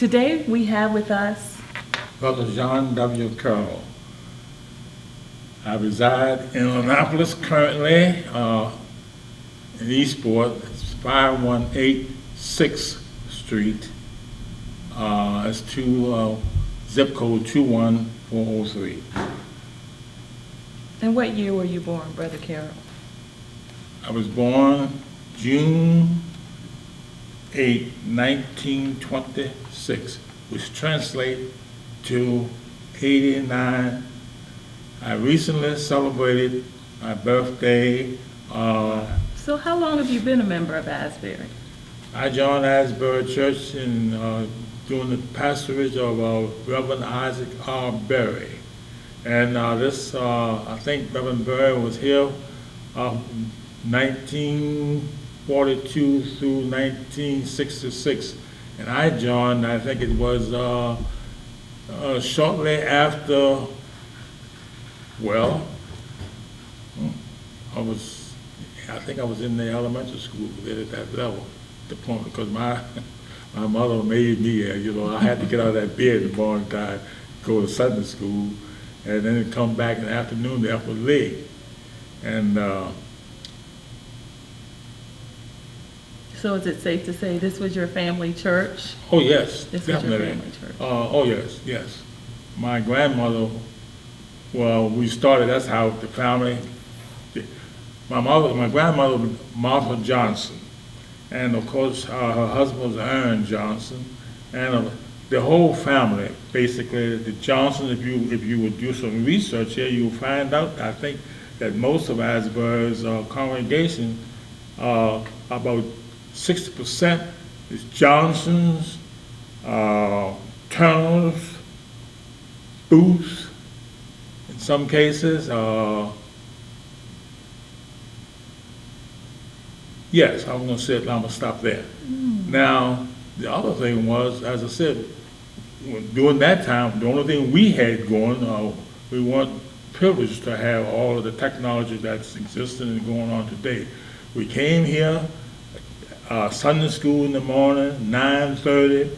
Today we have with us Brother John W. Carroll. I reside in Annapolis currently, in Eastport. It's 518 6th Street. It's zip code 21403. And what year were you born, Brother Carroll? I was born June 8, 1926, which translates to 89. I recently celebrated my birthday. So how long have you been a member of Asbury? I joined Asbury Church during the pastorage of Reverend Isaac R. Berry. And I think Reverend Berry was here 1942 through 1966. And I joined, I think it was shortly after, I think I was in the elementary school at that level, the point, because my mother made me, I had to get out of that bed in the morning time, go to Sunday school, and then come back in the afternoon to Upper League. And So is it safe to say this was your family church? oh yes, This definitely. was your family church. Oh yes. My grandmother, we started, that's how the family, my grandmother was Martha Johnson, and of course her husband was Aaron Johnson, and the whole family, basically, the Johnson, if you would do some research here, you'll find out, I think, that most of Asbury's congregation, about 60% is Johnsons, Turners, Booths, in some cases. Yes, I'm going to say it, I'm going to stop there. Now, the other thing was, as I said, during that time, the only thing we had going, we weren't privileged to have all of the technology that's existing and going on today. We came here, Sunday school in the morning, 9:30.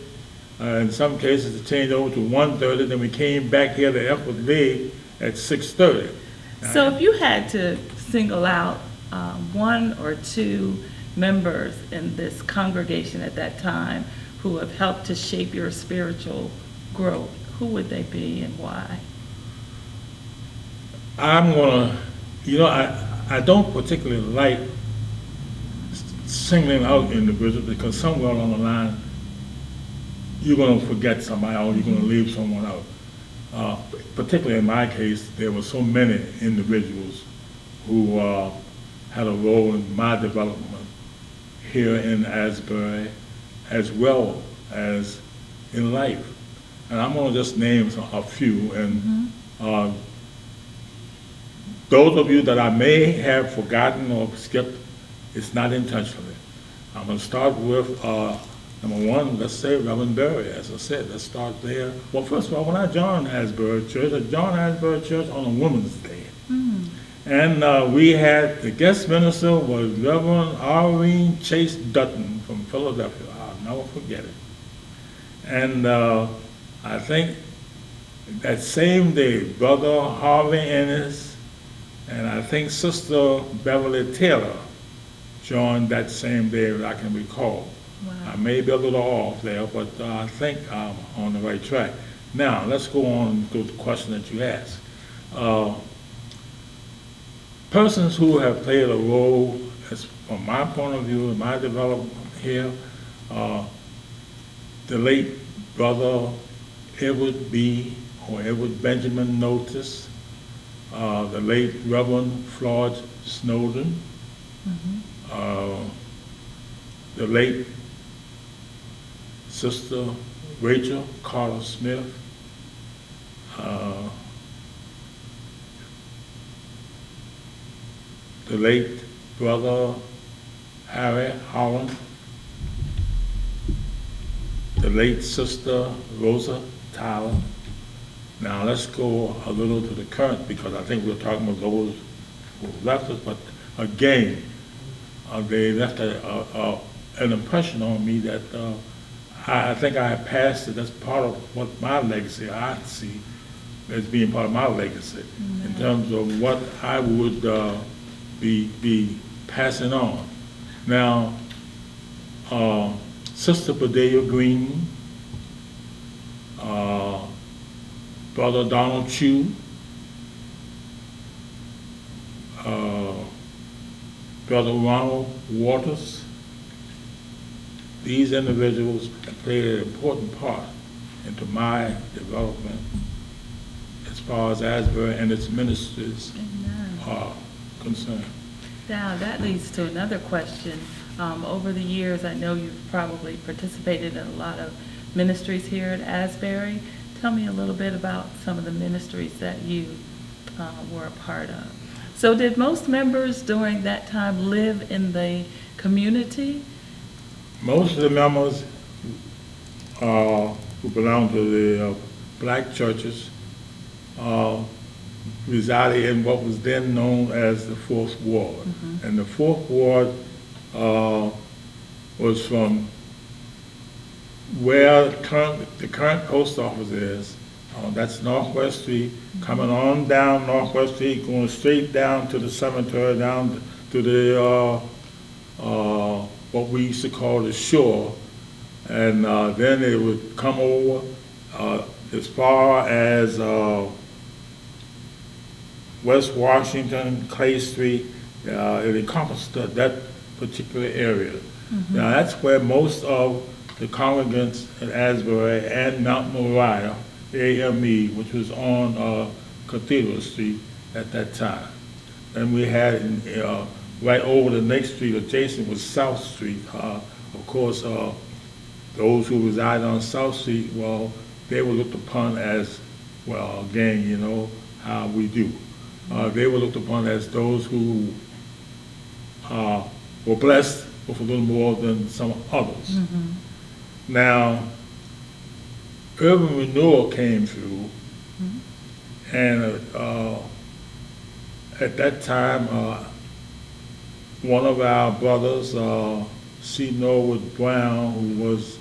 In some cases, it changed over to 1:30. Then we came back here to Upper League at 6:30. So if you had to single out one or two members in this congregation at that time who have helped to shape your spiritual growth, who would they be and why? I'm gonna, I don't particularly like singling out individuals because somewhere along the line, you're gonna forget somebody or you're gonna leave someone out. Particularly in my case, there were so many individuals who had a role in my development here in Asbury, as well as in life. And I'm gonna just name a few, and those of you that I may have forgotten or skipped, it's not intentionally. I'm gonna start with number one, let's say Reverend Berry, as I said, let's start there. Well, first of all, when I joined Asbury Church, I joined Asbury Church on a Women's Day. And we had, the guest minister was Reverend Irene Chase Dutton from Philadelphia. I'll never forget it. And I think that same day, Brother Harvey Ennis and I think Sister Beverly Taylor joined that same day, as I can recall. Wow. I may be a little off there, but I think I'm on the right track. Now, let's go on to the question that you asked. Persons who have played a role, as from my point of view, in my development here, the late Brother Edward Benjamin Notice, the late Reverend Floyd Snowden, the late Sister Rachel Carter Smith, the late Brother Harry Holland, the late Sister Rosa Tyler. Now let's go a little to the current, because I think we're talking about those who left us, but again, they left an impression on me that I think I have passed it. That's part of what my legacy I see as being part of my legacy in terms of what I would be passing on. Now, Sister Padilla Green, Brother Donald Chu, Brother Ronald Waters, these individuals have played an important part into my development as far as Asbury and its ministries are concerned. Now, that leads to another question. Over the years, I know you've probably participated in a lot of ministries here at Asbury. Tell me a little bit about some of the ministries that you were a part of. So did most members during that time live in the community? Most of the members who belong to the black churches resided in what was then known as the Fourth Ward. And the Fourth Ward was from where the current post office is. That's Northwest Street, coming on down Northwest Street, going straight down to the cemetery, down to the what we used to call the shore. And then it would come over as far as West Washington, Clay Street. It encompassed that particular area. Now that's where most of the congregants at Asbury and Mount Moriah, AME, which was on Cathedral Street at that time. And we had right over the next street adjacent was South Street. Of course, those who reside on South Street, well, they were looked upon as, well, again, you know how we do. They were looked upon as those who were blessed with a little more than some others. Now, urban renewal came through, and at that time, one of our brothers, C. Norwood Brown, who was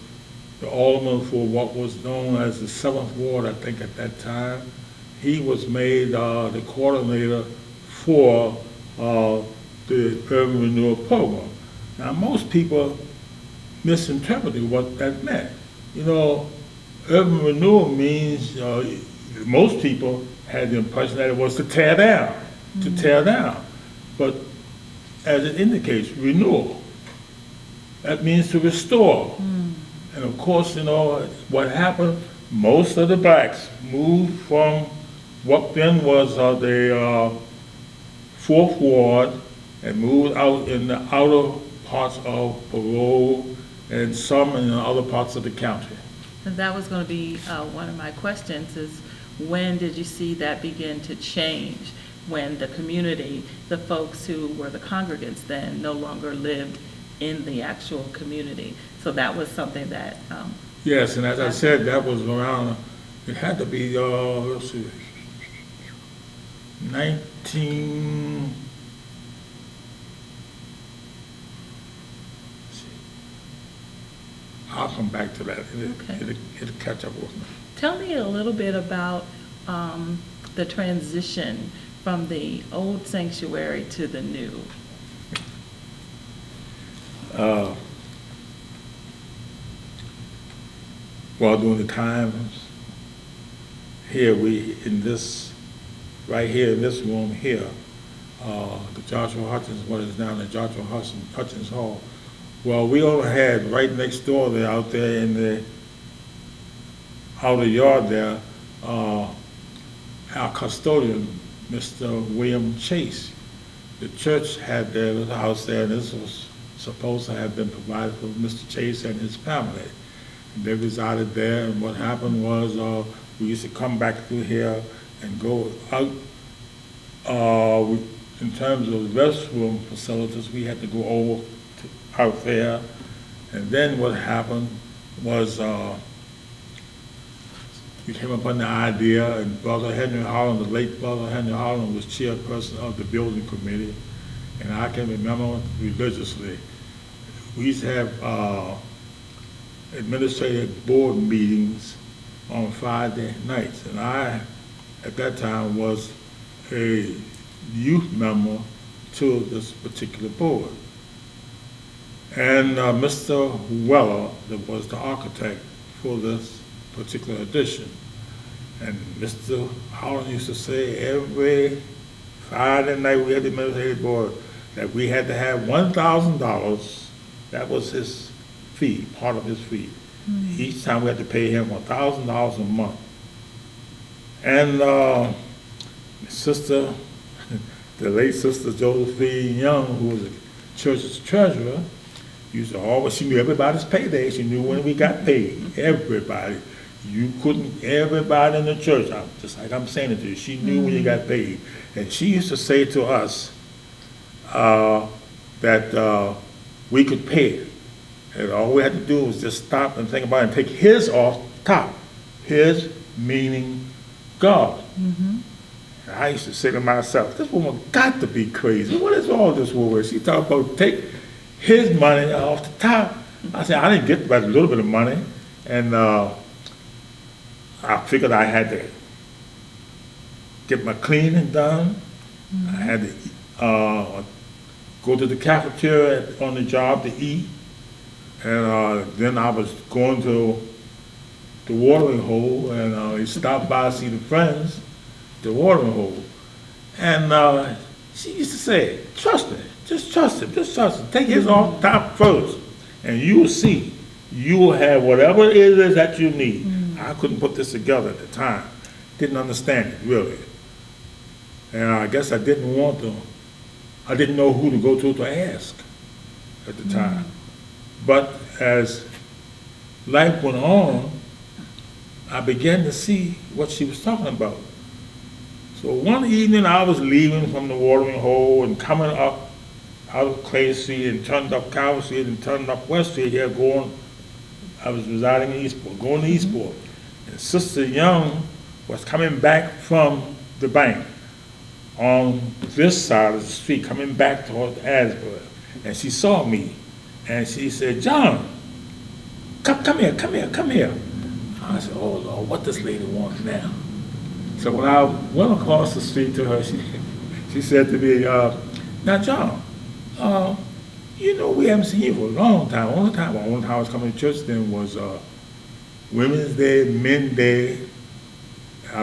the alderman for what was known as the 7th Ward, I think at that time, he was made the coordinator for the urban renewal program. Now, most people misinterpreted what that meant. You know, urban renewal means, most people had the impression that it was to tear down, to tear down. But as it indicates, renewal, that means to restore. And of course, you know, what happened, most of the blacks moved from what then was the Fourth Ward and moved out in the outer parts of Parole and some in the other parts of the county. And that was going to be one of my questions is when did you see that begin to change? When the community, the folks who were the congregants then no longer lived in the actual community. So that was something that... yes, and as I said, that was around, it had to be, let's see, 19... I'll come back to that. It'll catch up with me. Tell me a little bit about the transition from the old sanctuary to the new. Well, during the times here, right here in this room here, the Joshua Hutchins, what is now the Joshua Hutchins Hall. Well, we only had right next door there, out there in the outer yard there, our custodian, Mr. William Chase. The church had their little house there, and this was supposed to have been provided for Mr. Chase and his family. And they resided there, and what happened was we used to come back through here and go out. In terms of restroom facilities, we had to go over out there. And then what happened was we came upon the idea, and Brother Henry Holland, the late Brother Henry Holland, was chairperson of the building committee. And I can remember religiously, we used to have administrative board meetings on Friday nights. And I, at that time, was a youth member to this particular board. And Mr. Weller, that was the architect for this particular edition. And Mr. Holland used to say every Friday night we had the administrative board that we had to have $1,000. That was his fee, part of his fee. Each time we had to pay him $1,000 a month. And sister, the late sister Josephine Young, who was the church's treasurer, used to always, she knew everybody's payday. She knew when we got paid. Everybody. You couldn't, everybody in the church, just like I'm saying it to you, she knew when you got paid. And she used to say to us that we could pay it. And all we had to do was just stop and think about it and take his off top. His meaning God. And I used to say to myself, this woman got to be crazy. What is all this war? She talked about take his money off the top. I said, I didn't get but a little bit of money. And I figured I had to get my cleaning done. I had to go to the cafeteria on the job to eat. And then I was going to the watering hole, and he stopped by to see the friends, the watering hole. And she used to say, trust him, just trust him, just trust him. Take his off top first, and you will see, you will have whatever it is that you need. I couldn't put this together at the time. Didn't understand it, really. And I guess I didn't want to, I didn't know who to go to ask at the time. But as life went on, I began to see what she was talking about. So one evening I was leaving from the watering hole and coming up out of Clay Street and turned up Carroll Street and turned up West Street here going, I was residing in Eastport, going to Eastport. And Sister Young was coming back from the bank on this side of the street, coming back toward Asbury. And she saw me and she said, John, come here, come here, come here. I said, oh Lord, what this lady wants now? So when I went across the street to her, she said to me, now John, you know we haven't seen you for a long time. Only time I was coming to church then was Women's Day, Men's Day,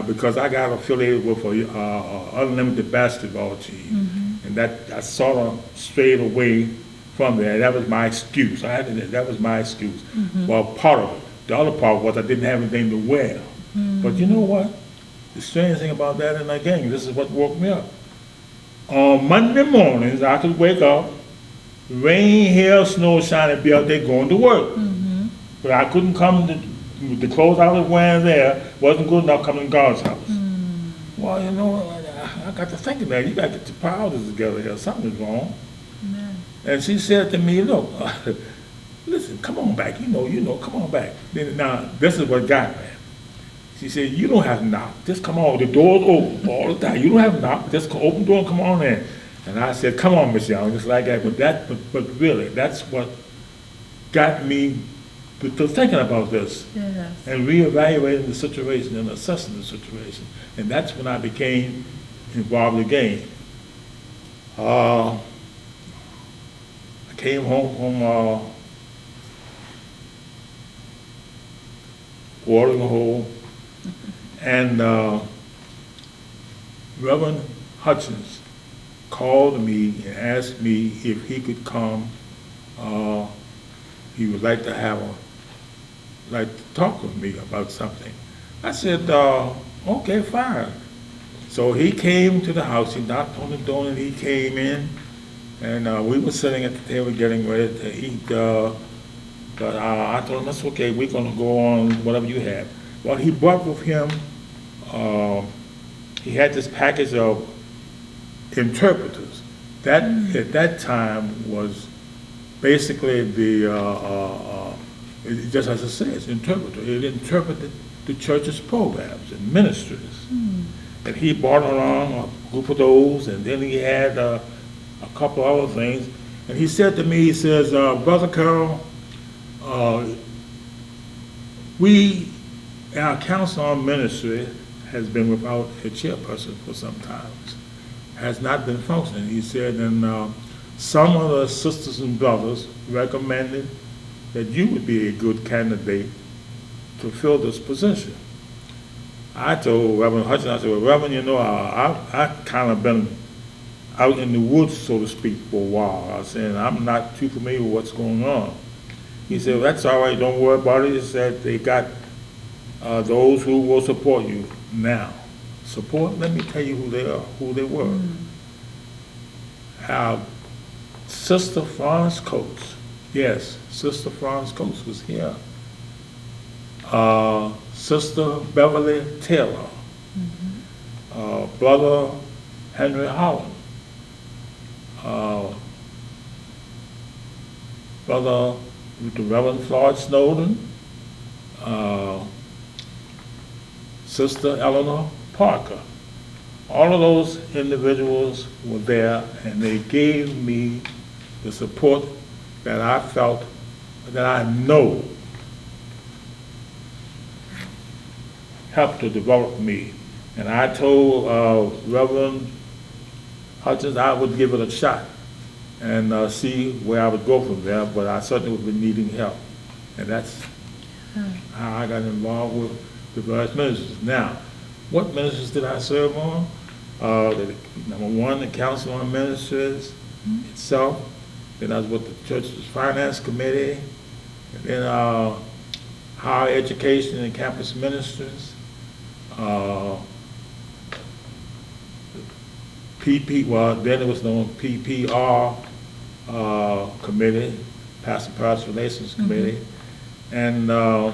because I got affiliated with a unlimited basketball team. And that sort of strayed away from there. That was my excuse. That was my excuse. Well, part of it. The other part was I didn't have anything to wear. But you know what? The strange thing about that, and again, this is what woke me up. On Monday mornings, I could wake up, rain, hail, snow, shine, and be out there going to work. But I couldn't come to, the clothes I was wearing there wasn't good enough coming to God's house. Well, you know, I got to thinking that you got to get your priorities together here. Something's wrong. And she said to me, look, listen, come on back. You know, come on back. Now, this is what got me. She said, you don't have to knock. Just come on. The door's open all the time. You don't have to knock. Just open the door and come on in. And I said, come on, Miss Young, just like that. But really, that's what got me to thinking about this. And reevaluating the situation and assessing the situation. And that's when I became involved again. I came home from watering hole, and Reverend Hutchins called me and asked me if he could come. He would like to talk with me about something. I said, okay, fine. So he came to the house. He knocked on the door and he came in, and we were sitting at the table getting ready to eat. But I told him, that's okay, we're going to go on whatever you have. Well, he brought with him, he had this package of interpreters. That, at that time, was basically just as it says, interpreter. It interpreted the church's programs and ministries. And he brought along a group of those, and then he had a couple other things. And he said to me, he says, Brother Carroll, our council on ministry has been without a chairperson for some time. Has not been functioning. He said, and some of the sisters and brothers recommended that you would be a good candidate to fill this position. I told Reverend Hutchins, I said, well, Reverend, you know, I kind of been out in the woods, so to speak, for a while. I said, I'm not too familiar with what's going on. He said, well, that's all right, don't worry about it. He said, they got those who will support you now. Support, let me tell you who they are, who they were. Our Sister Florence Coates, yes, Sister Florence Coates was here. Sister Beverly Taylor, Brother Henry Holland, Brother the Reverend Floyd Snowden, Sister Eleanor Parker. All of those individuals were there, and they gave me the support that I felt, that I know helped to develop me. And I told Reverend Hutchins I would give it a shot and see where I would go from there, but I certainly would be needing help. And that's how I got involved with the various ministries. Now, what ministries did I serve on? Number one, the Council on Ministries itself. Then I was with the Church's Finance Committee. And then Higher Education and Campus Ministries. Well, then it was known PPR Committee, Pastor Parish Relations Committee, and the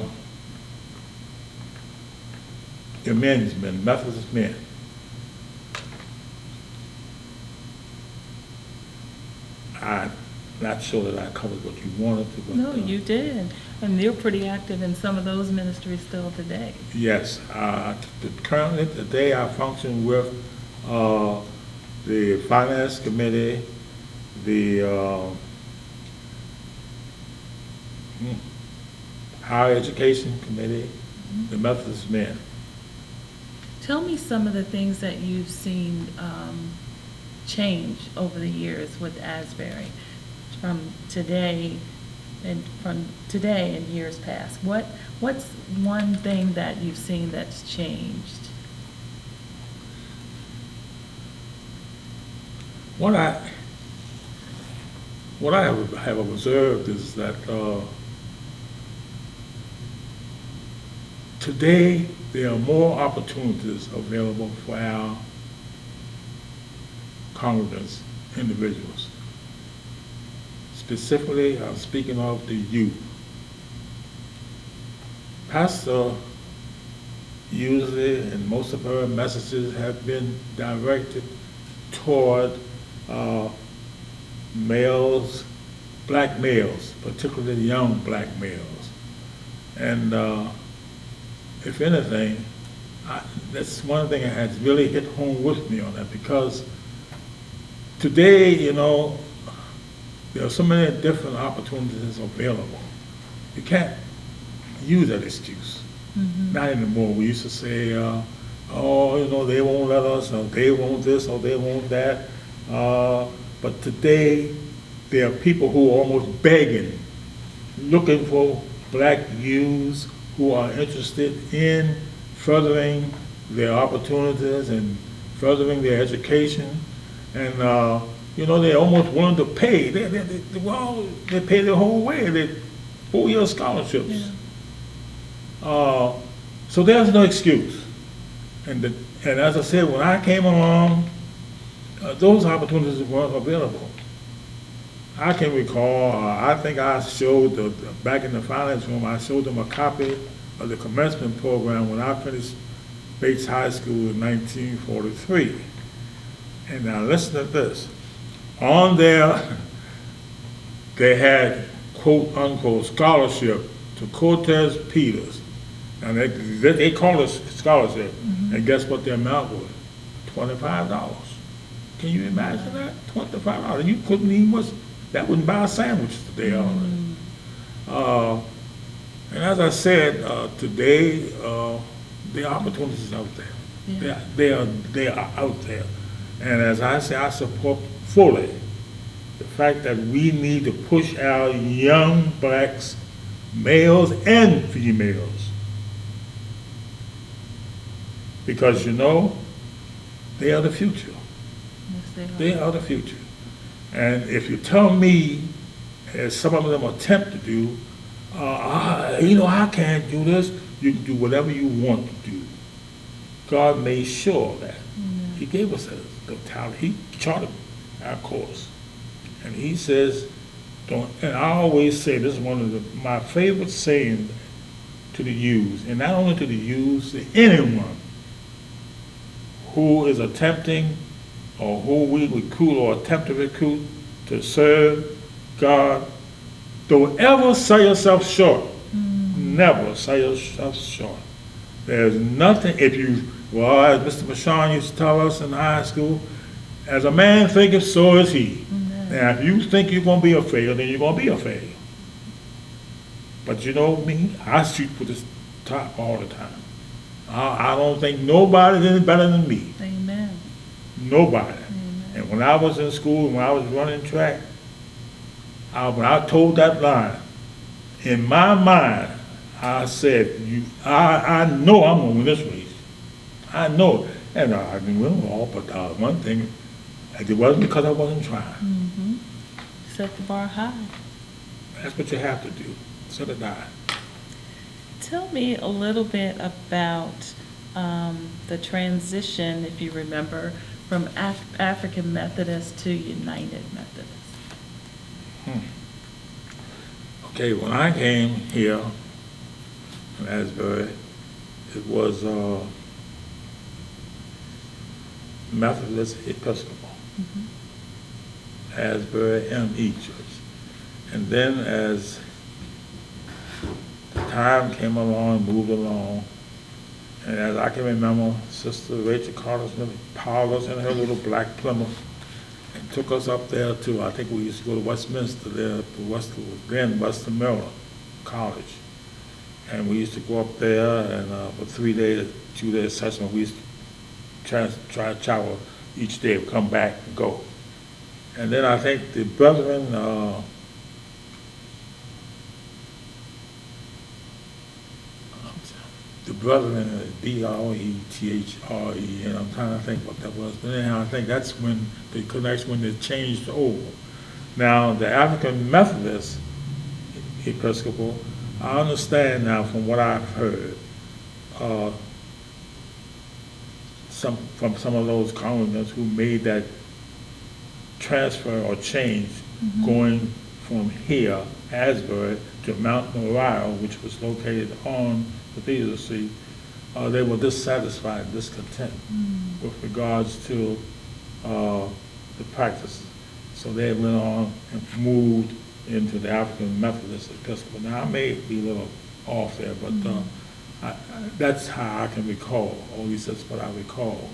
men's men, Methodist men. I'm not sure that I covered what you wanted to. But, no, you did. And you're pretty active in some of those ministries still today. Yes. Currently, today, I function with the Finance Committee, the Higher Education Committee, the Methodist men. Tell me some of the things that you've seen change over the years with Asbury from today and years past. What's one thing that you've seen that's changed? What I have observed is that today there are more opportunities available for our congregants, individuals. Specifically, I'm speaking of the youth. Pastor usually, and most of her messages have been directed toward males, black males, particularly young black males. And if anything, that's one thing that has really hit home with me on that, because today, you know, there are so many different opportunities available. You can't use that excuse. Not anymore. We used to say, oh, you know, they won't let us, or they want this, or they want that. But today, there are people who are almost begging, looking for black youths who are interested in furthering their opportunities and furthering their education. And, you know, they're almost willing to pay. They pay their whole way. They 4-year scholarships. Yeah. So there's no excuse. And as I said, when I came along, those opportunities weren't available. I can recall, I think I showed, back in the finance room, I showed them a copy of the commencement program when I finished Bates High School in 1943. And now listen to this. On there, they had quote unquote scholarship to Cortez Peters. And they call it scholarship. And guess what the amount was? $25. Can you imagine that? $25. And you couldn't even, that wouldn't buy a sandwich today. And as I said, today, the opportunities out there. Yeah. They are out there. And as I say, I support fully the fact that we need to push our young blacks, males and females. Because they are the future. Yes, they are. They are the future. And if you tell me, as some of them attempt to do, I can't do this, you can do whatever you want to do. God made sure of that. He gave us the talent. He charted our course. And he says, don't, and I always say, this is one of my favorite sayings to the youth, and not only to the youth, to anyone who is attempting or who we recruit or attempt to recruit to serve God, don't ever sell yourself short. Never sell yourself short. There's nothing, as Mr. Bashan used to tell us in high school, as a man thinketh, so is he. Now, if you think you're going to be a failure, then you're going to be a failure. But you know me, I shoot for the top all the time. I don't think nobody's any better than me. Amen. Nobody. Amen. And when I was in school, when I was running track, when I told that line, in my mind, I said, I know I'm going to win this race. I know. And I didn't win them all, but one thing, it wasn't because I wasn't trying. Set the bar high. That's what you have to do. Set it high. Tell me a little bit about the transition, if you remember, from African Methodist to United Methodist. Okay, when I came here in Asbury, it was Methodist Episcopal, Asbury M.E. Church. And then as the time came along, moved along, and as I can remember, Sister Rachel Carter's piled us in her little black Plymouth and took us up there to, I think we used to go to Westminster there, then Western Maryland College. And we used to go up there and for 3 days, 2 days session, we used to try to travel each day, come back and go. And then I think the brethren, B-R-E-T-H-R-E, and I'm trying to think what that was. But anyhow, I think that's when the connection, when it changed over. Now, the African Methodist Episcopal, I understand now from what I've heard, from some of those congregants who made that transfer or change, going from here, Asbury, to Mount Moriah, which was located on the Cathedral Street, they were dissatisfied, discontent with regards to the practice. So they went on and moved into the African Methodist Episcopal. Now, I may be a little off there, but that's how I can recall, or at least that's what I recall.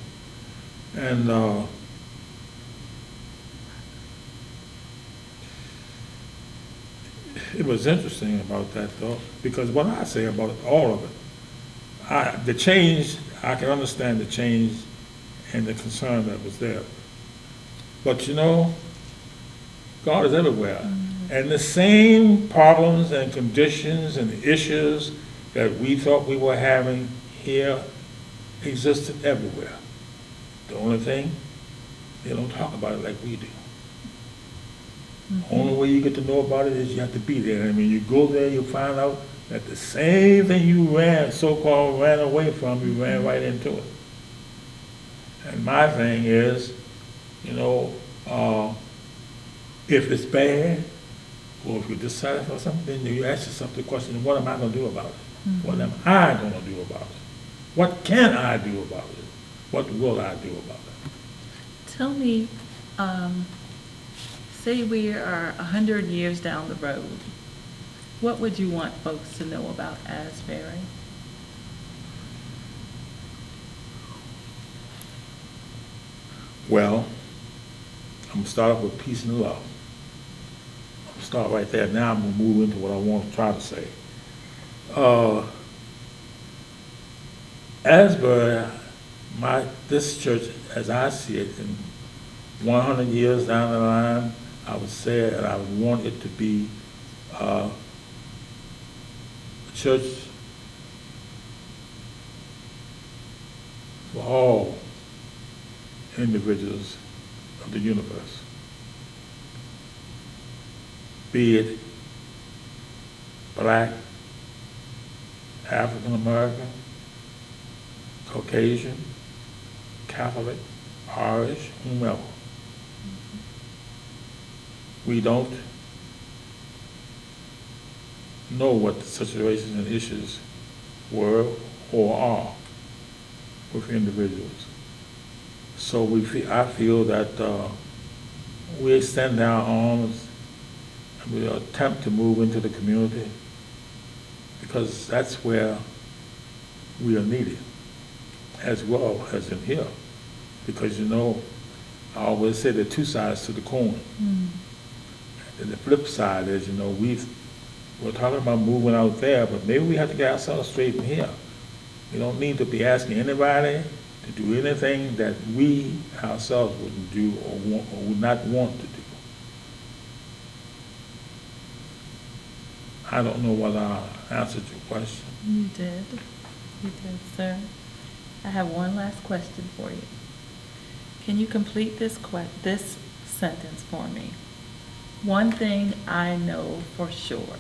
And it was interesting about that, though, because what I say about all of it, the change, I can understand the change and the concern that was there. But God is everywhere. And the same problems and conditions and issues that we thought we were having here existed everywhere. The only thing, they don't talk about it like we do. The only way you get to know about it is you have to be there. I mean, you go there, you find out that the same thing you so-called ran away from, you ran right into it. And my thing is, if it's bad, or if you're dissatisfied with something, then you ask yourself the question, what am I going to do about it? What am I going to do about it? What can I do about it? What will I do about it? Tell me, say we are 100 years down the road, what would you want folks to know about Asbury? Well, I'm going to start off with peace and love. I'm going to start right there. Now I'm going to move into what I want to try to say. Uh, Asbury, this church, as I see it, in 100 years down the line, I would say, and I would want it to be a church for all individuals of the universe, be it black, African American, Caucasian, Catholic, Irish, whomever. We don't know what the situations and issues were or are with individuals. So I feel that we extend our arms and we attempt to move into the community because that's where we are needed, as well as in here. Because I always say there are two sides to the coin. And the flip side is, we're talking about moving out there, but maybe we have to get ourselves straight in here. We don't need to be asking anybody to do anything that we ourselves wouldn't do or would not want to do. I don't know whether I answered your question. You did, sir. I have one last question for you. Can you complete this sentence for me? One thing I know for sure.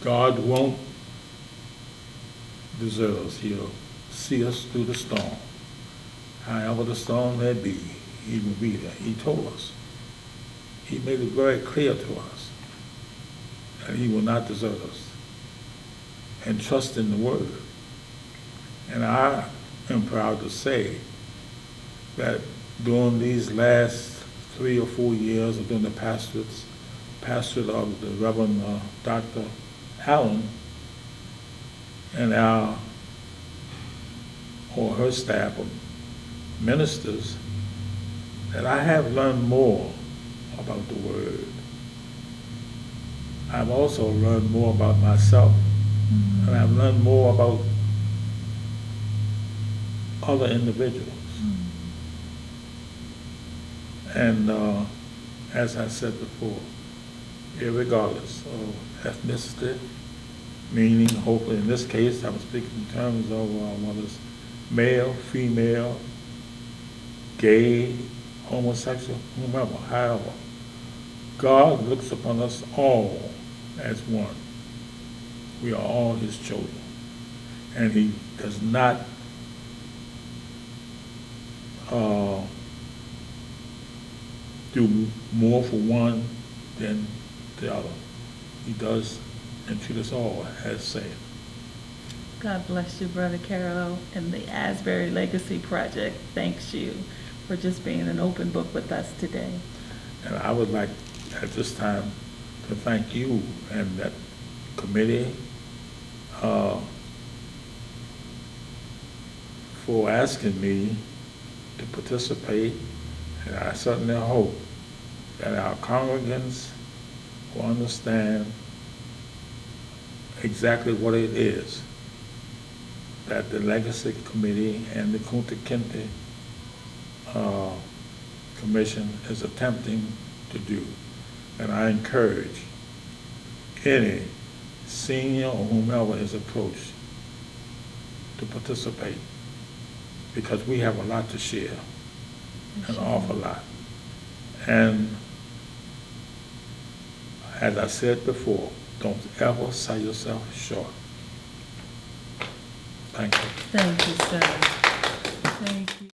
God won't desert us. He'll see us through the storm. However the storm may be, he will be there. He told us. He made it very clear to us that he will not desert us. And trust in the word. And I am proud to say that during these last 3 or 4 years of doing the pastorate of the Reverend Dr. Allen and her staff of ministers, that I have learned more about the word. I've also learned more about myself, and I've learned more about other individuals. And as I said before, irregardless of ethnicity, meaning hopefully in this case I'm speaking in terms of whether it's male, female, gay, homosexual, whomever, however, God looks upon us all as one. We are all his children. And he does not do more for one than the other. He does and treat us all as same. God bless you, Brother Carroll, and the Asbury Legacy Project thanks you for just being an open book with us today. And I would like at this time to thank you and that committee for asking me to participate, and I certainly hope that our congregants will understand exactly what it is that the Legacy Committee and the Kunta Kinte Commission is attempting to do. And I encourage any senior or whomever is approached to participate, because we have a lot to share, an awful lot. And as I said before, don't ever sell yourself short. Thank you. Thank you, sir. Thank you.